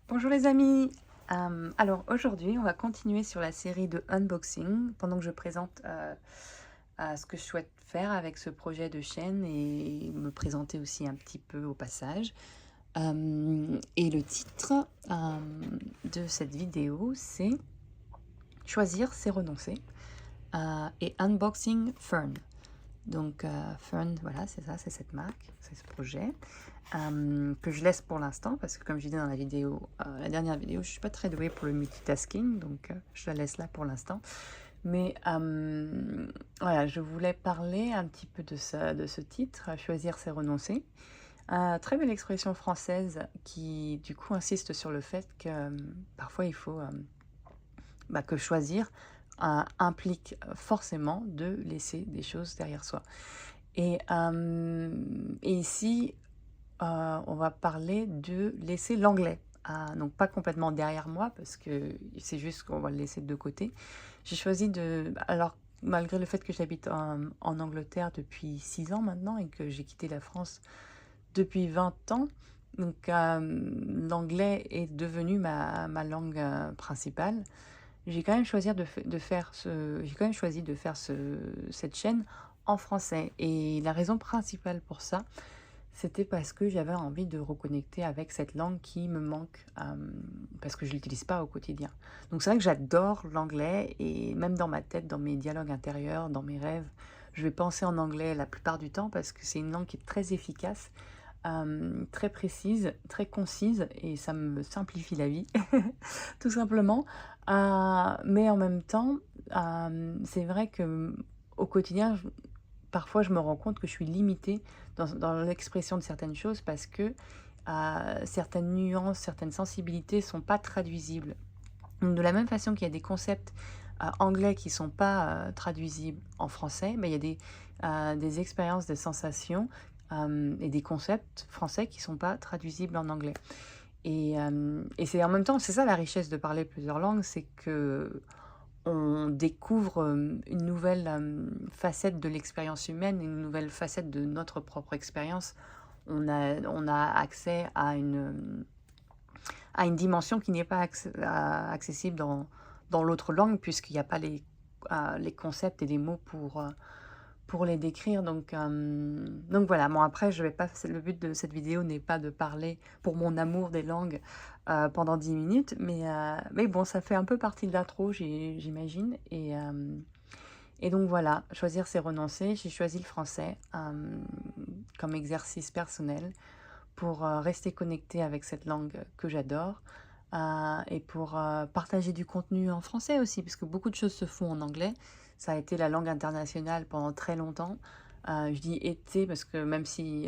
Bonjour les amis. Alors aujourd'hui, on va continuer sur la série de unboxing pendant que je présente ce que je souhaite faire avec ce projet de chaîne et me présenter aussi un petit peu au passage. Et le titre de cette vidéo, c'est Choisir, c'est renoncer et Unboxing Fern. Donc Fern, voilà, c'est ça, c'est cette marque, c'est ce projet que je laisse pour l'instant parce que comme je disais dans la vidéo, la dernière vidéo, je suis pas très douée pour le multitasking, donc je la laisse là pour l'instant. Mais voilà, je voulais parler un petit peu de ce titre, Choisir c'est renoncer. Très belle expression française qui du coup insiste sur le fait que parfois il faut que choisir implique forcément de laisser des choses derrière soi. Et ici, on va parler de laisser l'anglais. Donc pas complètement derrière moi, parce que c'est juste qu'on va le laisser de côté. J'ai choisi de... Alors, malgré le fait que j'habite en Angleterre depuis 6 ans maintenant, et que j'ai quitté la France depuis 20 ans, donc l'anglais est devenu ma langue principale. J'ai quand même choisi j'ai quand même choisi de faire cette chaîne en français. Et la raison principale pour ça, c'était parce que j'avais envie de reconnecter avec cette langue qui me manque, parce que je ne l'utilise pas au quotidien. Donc c'est vrai que j'adore l'anglais et même dans ma tête, dans mes dialogues intérieurs, dans mes rêves, je vais penser en anglais la plupart du temps parce que c'est une langue qui est très efficace, très précise, très concise et ça me simplifie la vie, tout simplement. Mais en même temps, c'est vrai que au quotidien, parfois je me rends compte que je suis limitée dans l'expression de certaines choses parce que certaines nuances, certaines sensibilités sont pas traduisibles. Donc, de la même façon qu'il y a des concepts anglais qui sont pas traduisibles en français, mais il y a des expériences, des sensations et des concepts français qui sont pas traduisibles en anglais. Et c'est en même temps, c'est ça la richesse de parler plusieurs langues, c'est que on découvre une nouvelle facette de l'expérience humaine, une nouvelle facette de notre propre expérience. On a accès à une dimension qui n'est pas accessible dans l'autre langue, puisqu'il n'y a pas les concepts et les mots pour les décrire. Donc voilà, bon après, je vais pas, le but de cette vidéo n'est pas de parler pour mon amour des langues pendant 10 minutes, mais bon, ça fait un peu partie de l'intro, j'imagine. Et donc voilà, choisir c'est renoncer. J'ai choisi le français comme exercice personnel pour rester connecté avec cette langue que j'adore. Et pour partager du contenu en français aussi, parce que beaucoup de choses se font en anglais. Ça a été la langue internationale pendant très longtemps. Je dis été parce que même si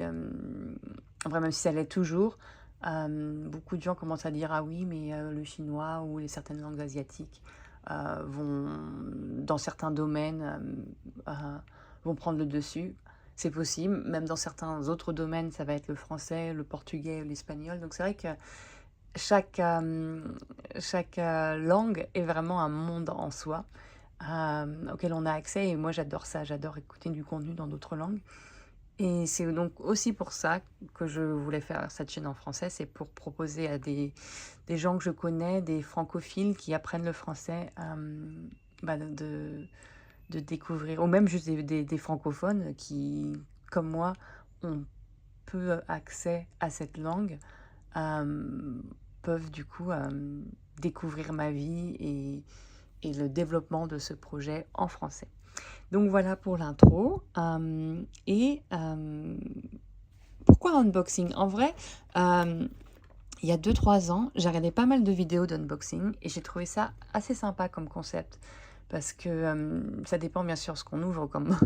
ça l'est toujours, beaucoup de gens commencent à dire ah oui, mais le chinois ou certaines langues asiatiques vont, dans certains domaines, vont prendre le dessus. C'est possible, même dans certains autres domaines, ça va être le français, le portugais, l'espagnol. Donc c'est vrai que chaque, langue est vraiment un monde en soi, auquel on a accès et moi j'adore ça, j'adore écouter du contenu dans d'autres langues et c'est donc aussi pour ça que je voulais faire cette chaîne en français, c'est pour proposer à des gens que je connais, des francophiles qui apprennent le français, de découvrir ou même juste des francophones qui, comme moi, ont peu accès à cette langue, peuvent du coup découvrir ma vie et le développement de ce projet en français. Donc voilà pour l'intro. Pourquoi unboxing? En vrai, il y a 2-3 ans, j'ai regardé pas mal de vidéos d'unboxing et j'ai trouvé ça assez sympa comme concept. Parce que ça dépend bien sûr ce qu'on ouvre comme,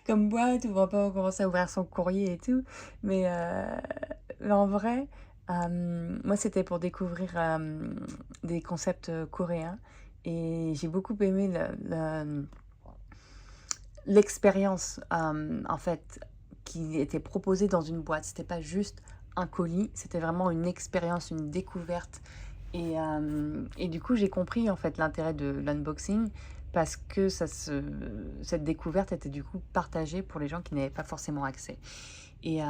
comme boîte, ou on va pas commencer à ouvrir son courrier et tout. Mais en vrai, moi c'était pour découvrir des concepts coréens. Et j'ai beaucoup aimé l'expérience en fait qui était proposée dans une boîte. C'était pas juste un colis, c'était vraiment une expérience, une découverte. Et du coup, j'ai compris en fait l'intérêt de l'unboxing parce que cette découverte était du coup partagée pour les gens qui n'avaient pas forcément accès. Et,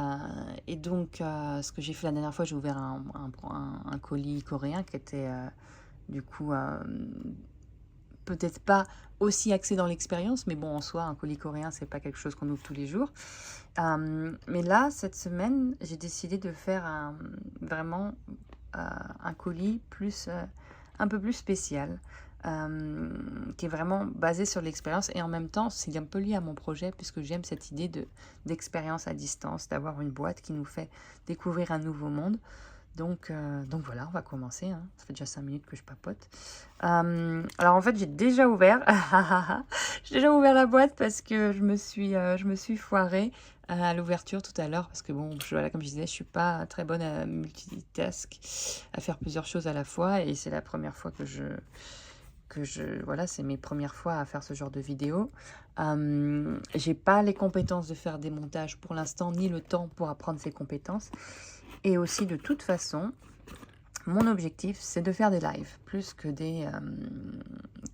et donc, ce que j'ai fait la dernière fois, j'ai ouvert un colis coréen qui était du coup peut-être pas aussi axé dans l'expérience, mais bon, en soi, un colis coréen, c'est pas quelque chose qu'on ouvre tous les jours. Mais là, cette semaine, j'ai décidé de faire vraiment un colis plus, un peu plus spécial, qui est vraiment basé sur l'expérience et en même temps, c'est un peu lié à mon projet puisque j'aime cette idée d'expérience à distance, d'avoir une boîte qui nous fait découvrir un nouveau monde. Donc voilà, on va commencer, hein. Ça fait déjà 5 minutes que je papote. Alors en fait, j'ai déjà ouvert. J'ai déjà ouvert la boîte parce que je me suis foirée à l'ouverture tout à l'heure. Parce que bon, voilà, comme je disais, je suis pas très bonne à multitask, à faire plusieurs choses à la fois. Et c'est la première fois voilà, c'est mes premières fois à faire ce genre de vidéo. J'ai pas les compétences de faire des montages pour l'instant, ni le temps pour apprendre ces compétences. Et aussi, de toute façon, mon objectif, c'est de faire des lives, plus que des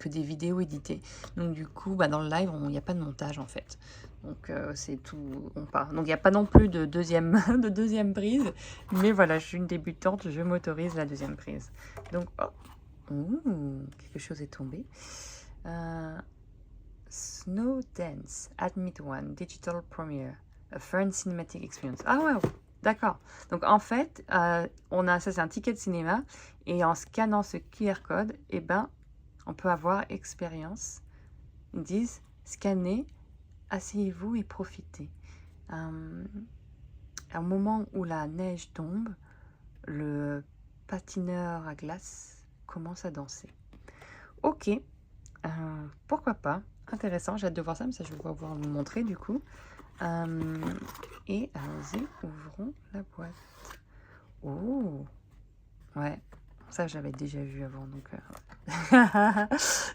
vidéos éditées. Donc du coup, dans le live, il n'y a pas de montage en fait. Donc c'est tout, on part. Donc il n'y a pas non plus de deuxième, de deuxième prise. Mais voilà, je suis une débutante, je m'autorise la deuxième prise. Donc, quelque chose est tombé. Snow Dance, Admit One, Digital Premiere, a Fun Cinematic Experience. Ah ouais, d'accord. Donc en fait, on a ça, c'est un ticket de cinéma et en scannant ce QR code, on peut avoir expérience. Ils disent scannez, asseyez-vous et profitez. Au moment où la neige tombe, le patineur à glace commence à danser. Ok, pourquoi pas. Intéressant, j'ai hâte de voir ça, mais ça je vais pouvoir vous montrer du coup. Et allons-y, ouvrons la boîte. Oh, ouais, ça j'avais déjà vu avant, donc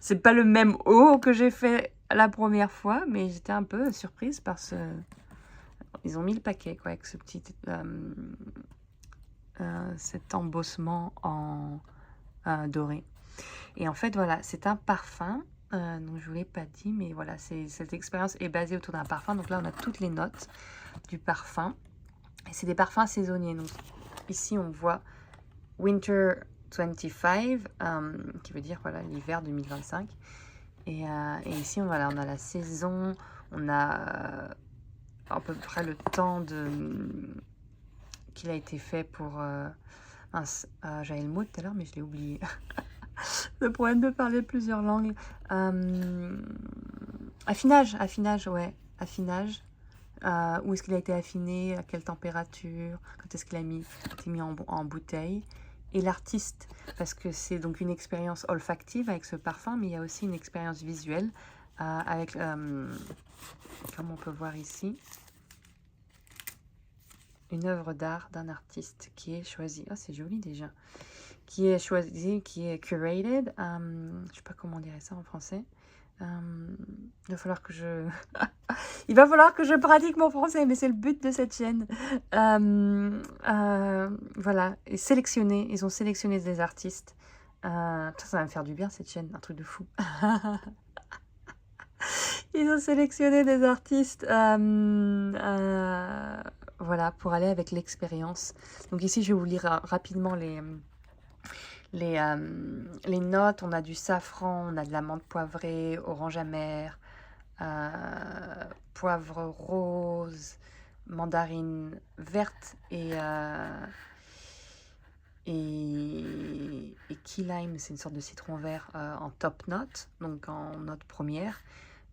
c'est pas le même haut que j'ai fait la première fois, mais j'étais un peu surprise par ils ont mis le paquet quoi, avec ce petit cet embossement en doré. Et en fait voilà, c'est un parfum. Donc je vous l'ai pas dit, mais voilà, cette expérience est basée autour d'un parfum. Donc là, on a toutes les notes du parfum. Et c'est des parfums saisonniers. Donc ici, on voit Winter 25, qui veut dire voilà l'hiver 2025. Et ici, on a la saison, on a à peu près le temps qu'il a été fait pour... j'avais le mot tout à l'heure, mais je l'ai oublié. Le problème de parler plusieurs langues. Affinage, ouais. Affinage. Où est-ce qu'il a été affiné, à quelle température, quand est-ce qu'il a été mis en bouteille. Et l'artiste, parce que c'est donc une expérience olfactive avec ce parfum, mais il y a aussi une expérience visuelle avec, comme on peut voir ici, une œuvre d'art d'un artiste qui est choisi. Oh, c'est joli déjà. Qui est choisi, qui est curated. Je ne sais pas comment on dirait ça en français. Il va falloir que je... Il va falloir que je pratique mon français, mais c'est le but de cette chaîne. Voilà, et sélectionner. Ils ont sélectionné des artistes. Ça va me faire du bien cette chaîne, un truc de fou. Ils ont sélectionné des artistes, voilà, pour aller avec l'expérience. Donc ici, je vais vous lire rapidement les notes. On a du safran, on a de la menthe poivrée, orange amère, poivre rose, mandarine verte et key lime, c'est une sorte de citron vert en top note, donc en note première.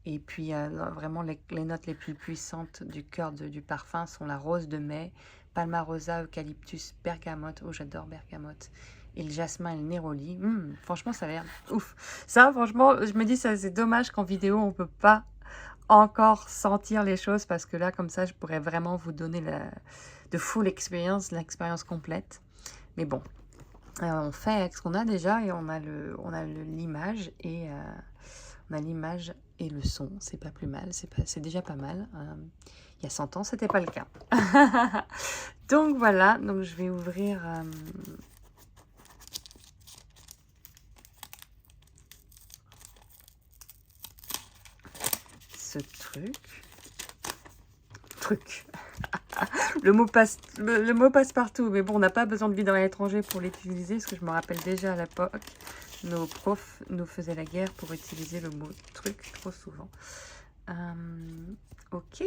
Et puis vraiment les notes les plus puissantes du cœur du parfum sont la rose de mai, palmarosa, eucalyptus, bergamote. Oh, j'adore bergamote. Et le jasmin et le néroli. Franchement, ça a l'air ouf. Ça, franchement, je me dis, ça c'est dommage qu'en vidéo, on peut pas encore sentir les choses parce que là, comme ça, je pourrais vraiment vous donner de full experience, l'expérience complète. Mais bon, on fait avec ce qu'on a déjà et on a l'image et on a l'image et le son. C'est pas plus mal, c'est déjà pas mal. Il y a 100 ans, c'était pas le cas. Donc voilà, donc je vais ouvrir... ce truc. Le mot passe partout, mais bon, on n'a pas besoin de vivre à l'étranger pour l'utiliser, parce que je me rappelle déjà à l'époque, nos profs nous faisaient la guerre pour utiliser le mot truc trop souvent. Ok,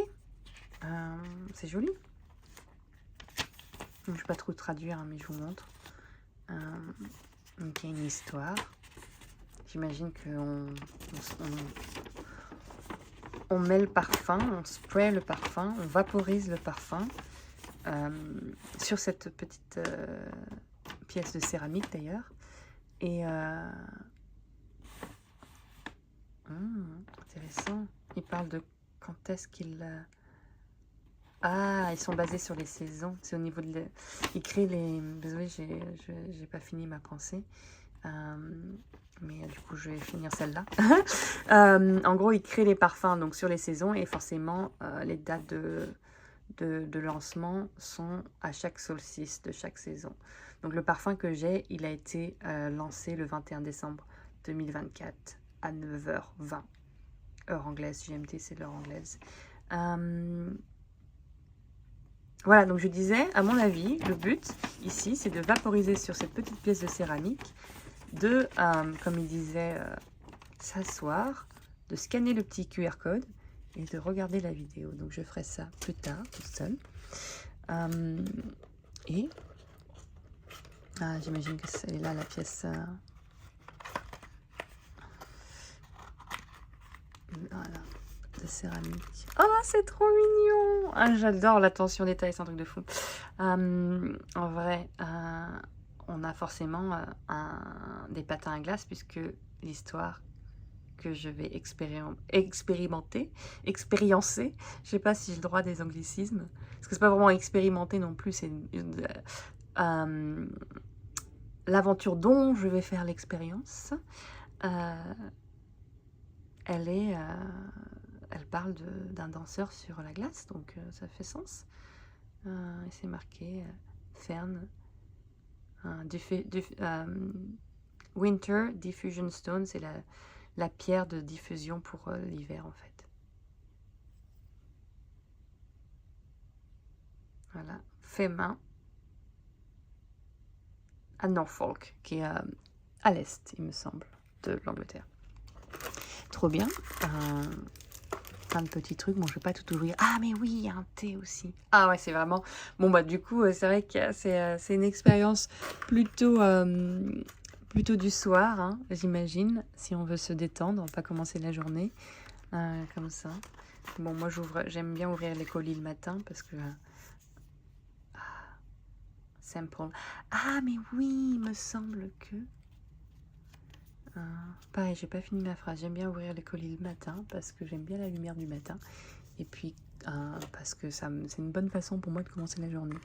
c'est joli. Je ne vais pas trop traduire, hein, mais je vous montre. Donc il y a une histoire. J'imagine on met le parfum, on spray le parfum, on vaporise le parfum sur cette petite pièce de céramique d'ailleurs. Et intéressant. Il parle de quand est-ce qu'il... Ah, ils sont basés sur les saisons. C'est au niveau de... Il crée les... Désolée, j'ai pas fini ma pensée. Mais du coup, je vais finir celle-là. En gros, il crée les parfums donc, sur les saisons et forcément, les dates de lancement sont à chaque solstice de chaque saison. Donc, le parfum que j'ai, il a été lancé le 21 décembre 2024 à 9h20. Heure anglaise, GMT, c'est l'heure anglaise. Voilà, donc je disais, à mon avis, le but ici, c'est de vaporiser sur cette petite pièce de céramique, de, comme il disait, s'asseoir, de scanner le petit QR code et de regarder la vidéo. Donc je ferai ça plus tard, toute seule. Et j'imagine que c'est là la pièce. Voilà, de céramique. Oh, c'est trop mignon! J'adore l'attention au détail, c'est un truc de fou. En vrai, on a forcément des patins à glace puisque l'histoire que je vais expériencer, je sais pas si j'ai le droit des anglicismes, parce que c'est pas vraiment expérimenter non plus, c'est l'aventure dont je vais faire l'expérience. Elle parle d'un danseur sur la glace, donc ça fait sens. Et c'est marqué Fern, Winter Diffusion Stone, c'est la pierre de diffusion pour l'hiver en fait. Voilà, fait main à Norfolk, qui est à l'est, il me semble, de l'Angleterre. Trop bien. Plein de petits trucs. Bon, je vais pas tout ouvrir. Ah, mais oui, il y a un thé aussi. Ah ouais, c'est vraiment... Bon, bah du coup, c'est vrai que c'est une expérience plutôt du soir, hein, j'imagine, si on veut se détendre, pas commencer la journée comme ça. Bon, moi, j'aime bien ouvrir les colis le matin parce que... simple. Ah, mais oui, il me semble que... pareil, j'ai pas fini ma phrase. J'aime bien ouvrir les colis le matin parce que j'aime bien la lumière du matin. Et puis, parce que c'est une bonne façon pour moi de commencer la journée.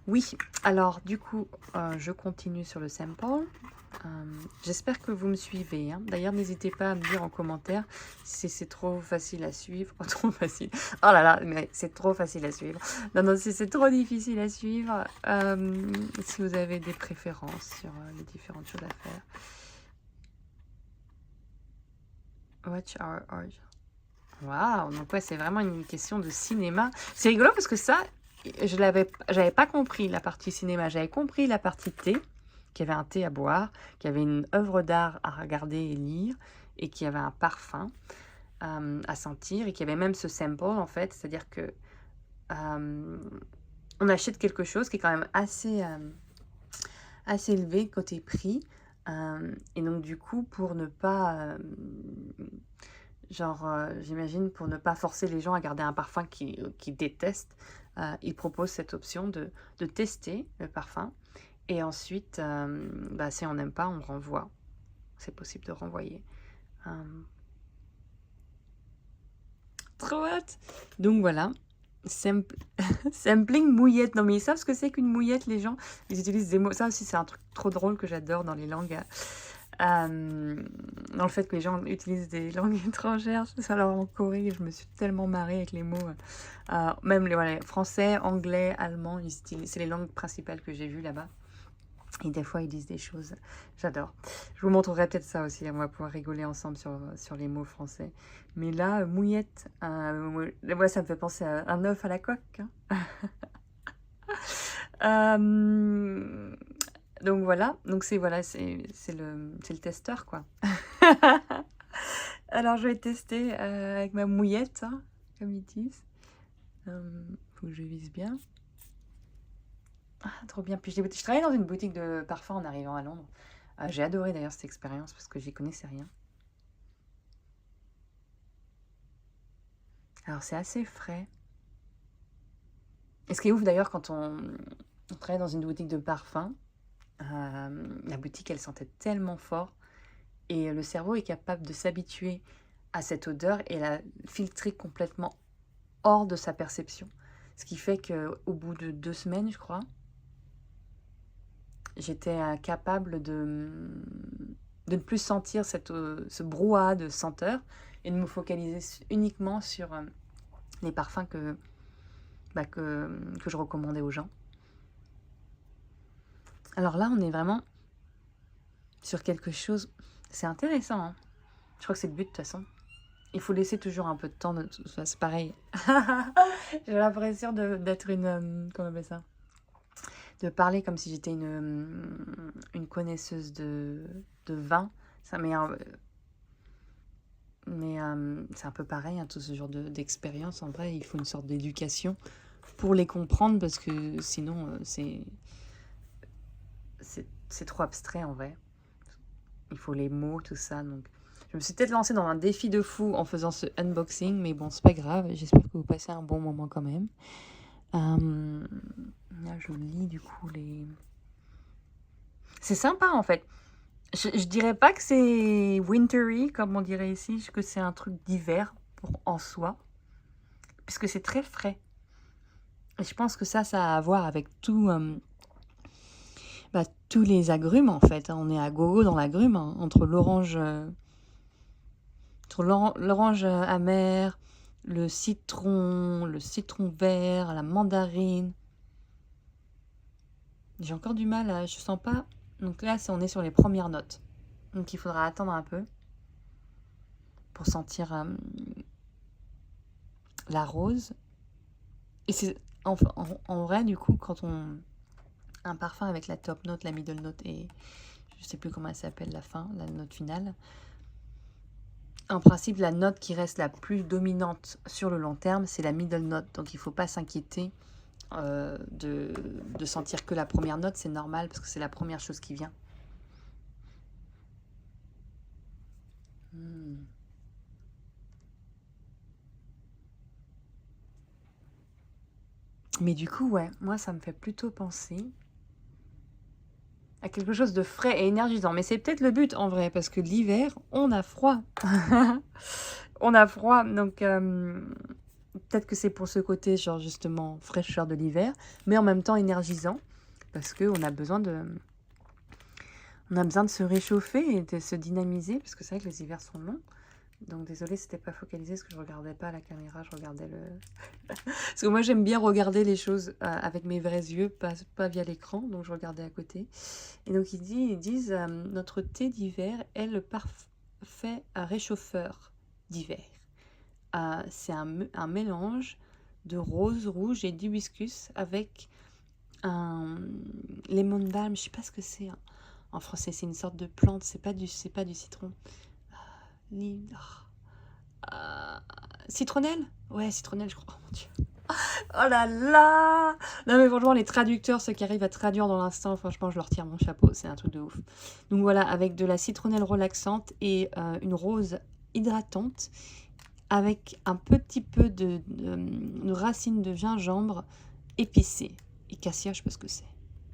Oui, alors du coup, je continue sur le sample. J'espère que vous me suivez. Hein. D'ailleurs, n'hésitez pas à me dire en commentaire si c'est trop facile à suivre. Oh, trop facile. Oh là là, mais c'est trop facile à suivre. Non, si c'est trop difficile à suivre, si vous avez des préférences sur les différentes choses à faire. Watch our art. Waouh, donc ouais, c'est vraiment une question de cinéma. C'est rigolo parce que ça, j'avais pas compris la partie cinéma. J'avais compris la partie thé, qu'il y avait un thé à boire, qu'il y avait une œuvre d'art à regarder et lire, et qu'il y avait un parfum à sentir, et qu'il y avait même ce sample en fait, c'est-à-dire que on achète quelque chose qui est quand même assez élevé côté prix. Et donc du coup, pour ne pas, j'imagine, pour ne pas forcer les gens à garder un parfum qu'ils détestent, ils proposent cette option de tester le parfum. Et ensuite, si on n'aime pas, on renvoie. C'est possible de renvoyer. Trop hâte! Donc voilà. Sampling mouillette. Non mais ils savent ce que c'est qu'une mouillette, les gens. Ils utilisent des mots. Ça aussi c'est un truc trop drôle que j'adore dans les langues. Dans le fait que les gens utilisent des langues étrangères. Ça alors en Corée, je me suis tellement marrée avec les mots. Même les français, anglais, allemand, c'est les langues principales que j'ai vues là-bas. Et des fois, ils disent des choses. J'adore. Je vous montrerai peut-être ça aussi. On va pouvoir rigoler ensemble sur les mots français. Mais là, mouillette, moi, ça me fait penser à un œuf à la coque. Hein. Euh, donc voilà. Donc c'est voilà, c'est le testeur, quoi. Alors, je vais tester avec ma mouillette, hein, comme ils disent. Faut que je vise bien. Ah, trop bien. Puis je travaillais dans une boutique de parfum en arrivant à Londres. J'ai adoré d'ailleurs cette expérience parce que j'y connaissais rien. Alors c'est assez frais. Et ce qui est ouf d'ailleurs quand on travaille dans une boutique de parfum, la boutique elle sentait tellement fort et le cerveau est capable de s'habituer à cette odeur et la filtrer complètement hors de sa perception. Ce qui fait qu'au bout de 2 semaines, je crois, j'étais capable de ne plus sentir ce brouhaha de senteur et de me focaliser uniquement sur les parfums que je recommandais aux gens. Alors là, on est vraiment sur quelque chose... C'est intéressant, hein. Je crois que c'est le but, de toute façon. Il faut laisser toujours un peu de temps. C'est pareil. J'ai l'impression d'être une... comment on appelle ça ? De parler comme si j'étais une connaisseuse de vin. Ça, mais c'est un peu pareil, hein, tout ce genre d'expérience. En vrai, il faut une sorte d'éducation pour les comprendre parce que sinon, c'est trop abstrait en vrai. Il faut les mots, tout ça. Donc, je me suis peut-être lancée dans un défi de fou en faisant ce unboxing, mais bon, c'est pas grave. J'espère que vous passez un bon moment quand même. Là, je lis du coup les... C'est sympa en fait. Je dirais pas que c'est wintery, comme on dirait ici, que c'est un truc d'hiver en soi, puisque c'est très frais. Et je pense que ça a à voir avec tous les agrumes en fait. On est à gogo dans l'agrume, hein, entre l'orange amer, le citron vert, la mandarine. J'ai encore du mal, je sens pas. Donc là, on est sur les premières notes. Donc il faudra attendre un peu pour sentir la rose. Et c'est en vrai, du coup, quand un parfum avec la top note, la middle note et je sais plus comment elle s'appelle la note finale. En principe, la note qui reste la plus dominante sur le long terme, c'est la middle note. Donc il ne faut pas s'inquiéter de sentir que la première note, c'est normal parce que c'est la première chose qui vient. Mais du coup, ouais, moi, ça me fait plutôt penser à quelque chose de frais et énergisant. Mais c'est peut-être le but en vrai, parce que l'hiver, on a froid. On a froid, donc peut-être que c'est pour ce côté, genre justement, fraîcheur de l'hiver, mais en même temps énergisant, parce qu'on a besoin de... On a besoin de se réchauffer et de se dynamiser, parce que c'est vrai que les hivers sont longs. Donc désolée, c'était pas focalisé parce que je regardais pas la caméra, je regardais le... Parce que moi j'aime bien regarder les choses avec mes vrais yeux, pas via l'écran, donc je regardais à côté. Et donc ils disent notre thé d'hiver est le parfait réchauffeur d'hiver. C'est un mélange de rose rouge et d'hibiscus avec un lemon balm, je sais pas ce que c'est. En français, c'est une sorte de plante, c'est pas du citron. Citronnelle? Ouais, citronnelle, je crois. Oh mon dieu. Oh là là! Non mais franchement, les traducteurs, ceux qui arrivent à traduire dans l'instant, franchement, je leur tire mon chapeau, c'est un truc de ouf. Donc voilà, avec de la citronnelle relaxante et une rose hydratante, avec un petit peu de racines de gingembre épicées. Et cassia, je sais pas ce que c'est.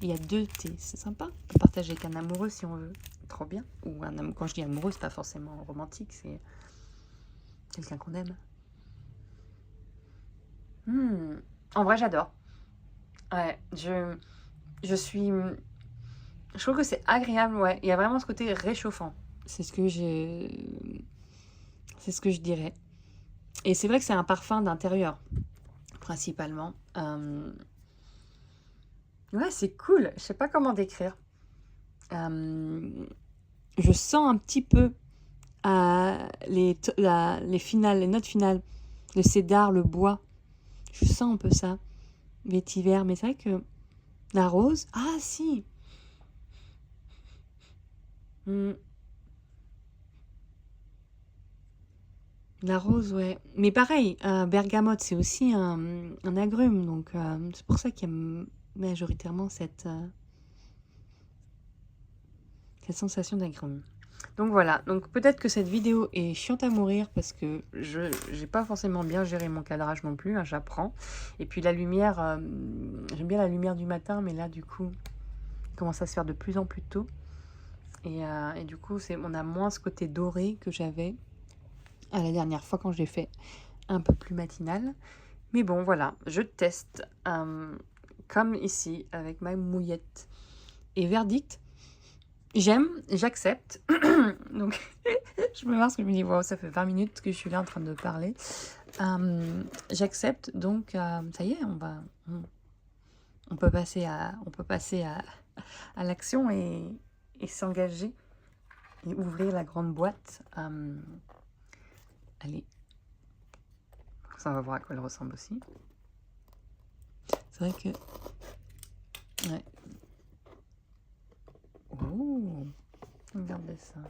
Il y a 2 thés, c'est sympa. On peut partager avec un amoureux si on veut. Trop bien. Ou quand je dis amoureux, c'est pas forcément romantique, c'est quelqu'un qu'on aime. En vrai, j'adore. Ouais, je suis... Je trouve que c'est agréable, ouais. Il y a vraiment ce côté réchauffant. C'est ce que je dirais. Et c'est vrai que c'est un parfum d'intérieur, principalement. Ouais, c'est cool. Je sais pas comment décrire. je sens un petit peu les finales, les notes finales, le cédar, le bois. Je sens un peu ça, vétiver, mais c'est vrai que la rose, ah si, la rose, ouais. Mais pareil, bergamote, c'est aussi un agrume, donc c'est pour ça qu'il y a majoritairement cette sensation d'agrume. Donc voilà, donc peut-être que cette vidéo est chiante à mourir parce que je n'ai pas forcément bien géré mon cadrage non plus, hein, j'apprends. Et puis la lumière, j'aime bien la lumière du matin, mais là du coup, il commence à se faire de plus en plus tôt. Et du coup, on a moins ce côté doré que j'avais à la dernière fois quand j'ai fait un peu plus matinal. Mais bon, voilà, je teste comme ici avec ma mouillette. Et verdict, j'aime, j'accepte. Donc, je me marre parce que je me dis, wow, ça fait 20 minutes que je suis là en train de parler. J'accepte, donc ça y est, on peut passer à l'action et s'engager et ouvrir la grande boîte. Allez, ça on va voir à quoi elle ressemble aussi. C'est vrai que... Ouais. Oh, regardez ça.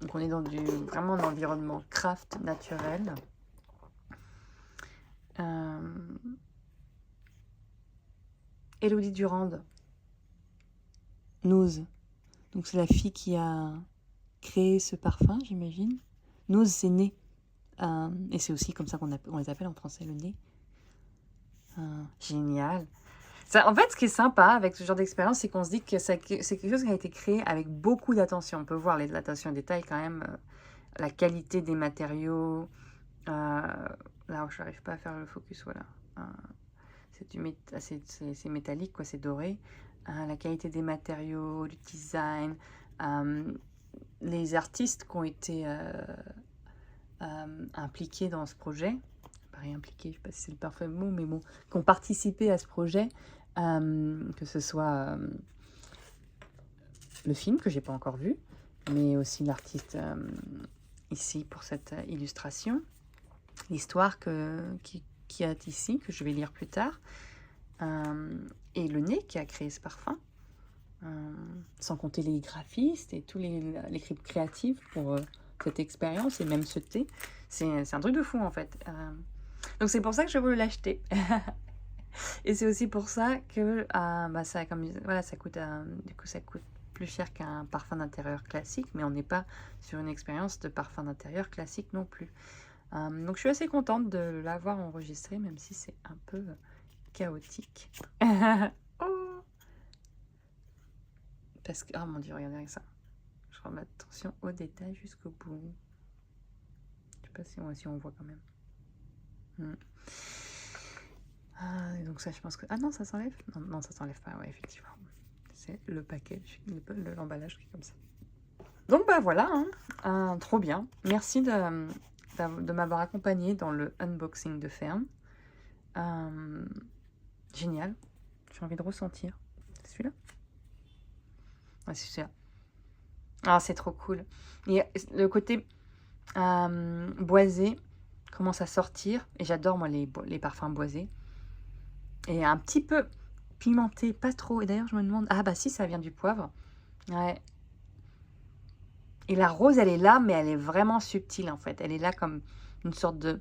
Donc on est dans vraiment un environnement craft naturel. Élodie Durande, Nose. Donc c'est la fille qui a créé ce parfum, j'imagine. Nose, c'est nez. Et c'est aussi comme ça qu'on les appelle en français, le nez. Génial. Ça, en fait, ce qui est sympa avec ce genre d'expérience, c'est qu'on se dit que c'est quelque chose qui a été créé avec beaucoup d'attention. On peut voir l'attention aux détails quand même, la qualité des matériaux. Là où je n'arrive pas à faire le focus, voilà. C'est métallique, quoi, c'est doré. La qualité des matériaux, du design, les artistes qui ont été impliqués dans ce projet. Pareil, impliqués, je ne sais pas si c'est le parfait mot, mais bon, qui ont participé à ce projet, que ce soit le film que j'ai pas encore vu, mais aussi l'artiste ici pour cette illustration, l'histoire qui est ici, que je vais lire plus tard, et le nez qui a créé ce parfum, sans compter les graphistes et tous l'équipe créative pour cette expérience et même ce thé. C'est un truc de fou en fait. Donc c'est pour ça que je voulais l'acheter. Et c'est aussi pour ça que ça coûte, du coup ça coûte plus cher qu'un parfum d'intérieur classique, mais on n'est pas sur une expérience de parfum d'intérieur classique non plus. Donc je suis assez contente de l'avoir enregistré, même si c'est un peu chaotique. Oh, parce que, oh mon dieu, regardez ça. Je remets attention aux détails jusqu'au bout. Je sais pas si on voit quand même. Et donc ça, je pense que... Ah non, ça s'enlève? Non, ça s'enlève pas, ouais, effectivement. C'est le package, l'emballage qui est comme ça. Donc bah voilà, trop bien. Merci de m'avoir accompagné dans le unboxing de Ferme. Génial. J'ai envie de ressentir. C'est celui-là? Ouais, c'est celui-là. Ah, c'est trop cool. Et le côté boisé commence à sortir. Et j'adore, moi, les parfums boisés. Et un petit peu pimenté, pas trop. Et d'ailleurs, je me demande... Ah bah si, ça vient du poivre. Ouais. Et la rose, elle est là, mais elle est vraiment subtile, en fait. Elle est là comme une sorte de...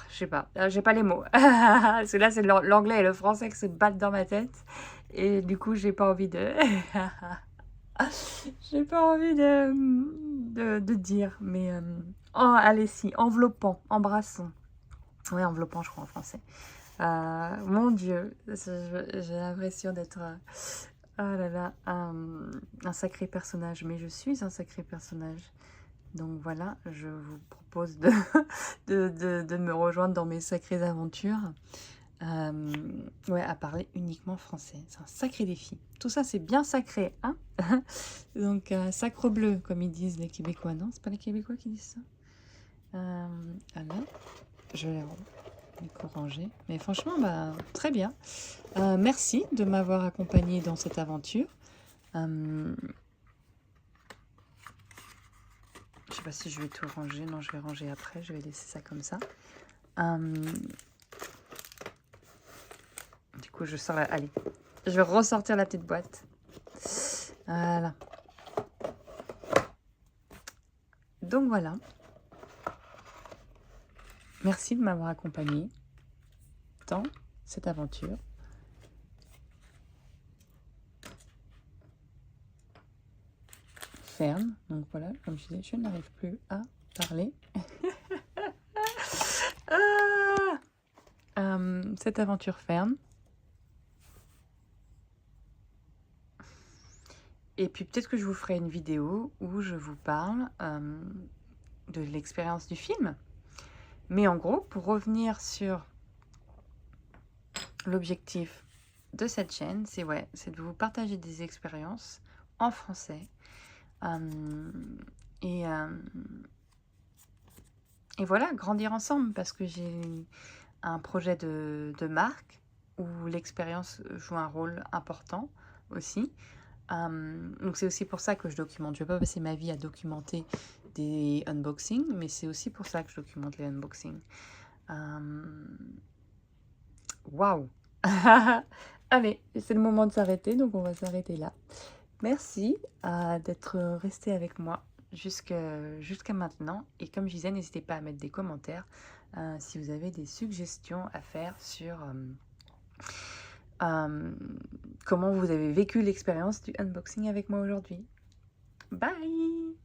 Je sais pas, j'ai pas les mots. Parce que là, c'est l'anglais et le français qui se battent dans ma tête. Et du coup, j'ai pas envie de... j'ai pas envie de dire. Mais... Oh, allez, si. Enveloppant, embrassant. Ouais, enveloppant, je crois, en français. Mon Dieu, j'ai l'impression d'être... oh là là, un sacré personnage. Mais je suis un sacré personnage. Donc voilà, je vous propose de me rejoindre dans mes sacrées aventures. Ouais, à parler uniquement français. C'est un sacré défi. Tout ça, c'est bien sacré, hein? Donc, sacre bleu, comme ils disent les Québécois. Non, c'est pas les Québécois qui disent ça? Alors, je les rends. micro rangé. Mais franchement, bah, très bien. Merci de m'avoir accompagné dans cette aventure. Je sais pas si je vais tout ranger. Non, je vais ranger après. Je vais laisser ça comme ça. Du coup, je sors la... Allez, je vais ressortir la petite boîte. Voilà. Donc voilà. Merci de m'avoir accompagné dans cette aventure. Ferme. Donc voilà, comme je disais, je n'arrive plus à parler. Cette aventure ferme. Et puis peut-être que je vous ferai une vidéo où je vous parle de l'expérience du film. Mais en gros, pour revenir sur l'objectif de cette chaîne, c'est de vous partager des expériences en français. Et voilà, grandir ensemble, parce que j'ai un projet de marque où l'expérience joue un rôle important aussi. Donc c'est aussi pour ça que je documente. Je ne vais pas passer ma vie à documenter des unboxings, mais c'est aussi pour ça que je documente les unboxings. Waouh. Allez, c'est le moment de s'arrêter, donc on va s'arrêter là. Merci d'être resté avec moi jusqu'à maintenant. Et comme je disais, n'hésitez pas à mettre des commentaires si vous avez des suggestions à faire sur comment vous avez vécu l'expérience du unboxing avec moi aujourd'hui. Bye!